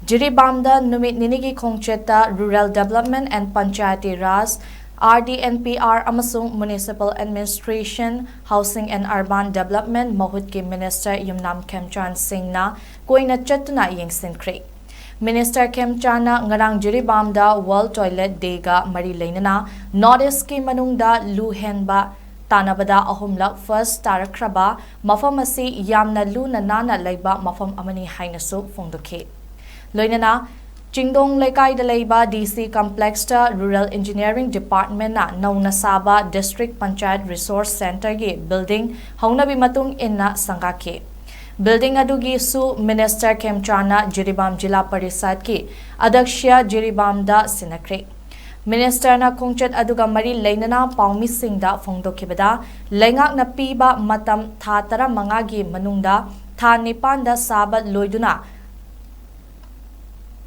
ꯖꯤꯔꯤꯕꯥꯝꯗ ꯅꯨꯃꯤꯠ ꯅꯤꯅꯤꯒꯤ ꯈꯣꯡꯆꯠꯇ Rural Development and Panchayati Raj, RDNPR amasung Municipal Administration, Housing and Urban Development Mahutki Minister Yumnam Khemchand Singhna koina chatuna yengsinkhre. Minister Khemchana ngarang Jiribamda World Toilet Day ga mari leinana Northeast ki manungda lu henba Tanabada ahumlak first tarakraba mafam asi yamna lu nana leiba mafam amani hainasu fongdokhe. Loinana Chingdong Lekai da leiba DC Complex ta Rural Engineering Department na nauna saba District Panchayat Resource Center ge building haunabi matung inna sangakhe. Building adugi su Minister Khemchana Jiribam Jila Parisad ki Adakshya Jiribamda sinakre. Minister na khongchat aduga mari leinana paumi singda fongdokhibada lengak na piba matam tha tara mangagi manungda tha nipanda sabat loiduna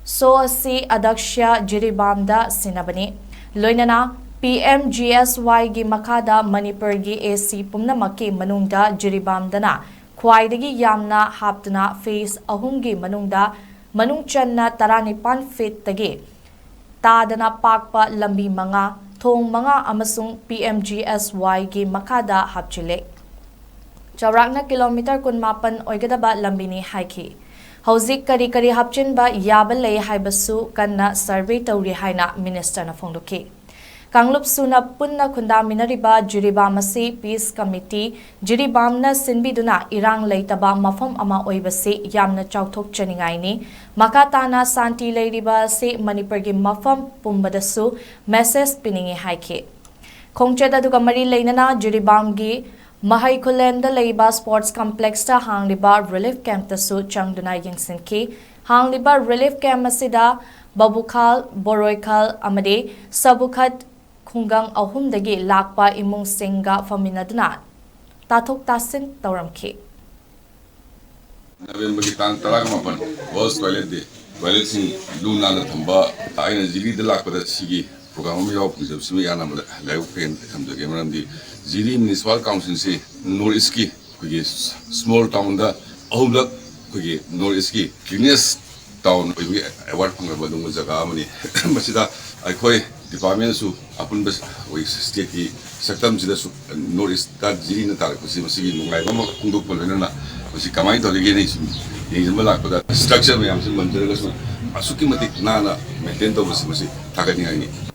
so asi Adakshya Jiribamda sinabani loinana PMGSY gi makada manipur gi AC pumnamaki manungda Jiribamdana khwaidagi yamna haptuna phase ahumgi manungda manungchanna 19 feet tagi Tadana pakpa lambi mga thong mga amasung PMGSY gi makada hapchile. Chawrakna kilometer kunmapan oigadaba lambi ni haiki. Hauzik kari hapchin ba yabalay haibasu kanna survey tawri haina minister na fongdoki. Kanglup suna punna kundaminariba Jiribamasi Peace Committee Jiribamna sinbiduna irang leitaba mafam ama oibasi yamna chauthok chaningaini makatana santi leiriba se manipur gi mafam pumbadasu message piningi haike khongcheda duga mari leinana Jiribam gi mahai khulenda leiba sports complex ta hangliba relief camp tasu changduna yengsinki hangliba relief camp asida babukhal boroikhal amade sabukhat Khungang ahumdagi lakpa imung singga faminaduna tathok tasin tauramkhi. November ki tang tara mapan World Toilet Day toilet sing luna na thamba aina jiri de lakpa da sigi program mi yaw pungse simi yana ma live pen thamde ke maram di jiri municipal council se North East ki kugi small town da ahumlak kugi North East ki cleanest town kugi award phangba badung jaga amani masida aikoi department su apun bas oi state ki saktam jida su North East ta jiri na tar kusi masigi nungai ba kungdok polena na kusi kamai to lege nei sim nei jamba lak pada structure me am sim manjara ga su asuki matik na maintain to basi takani ai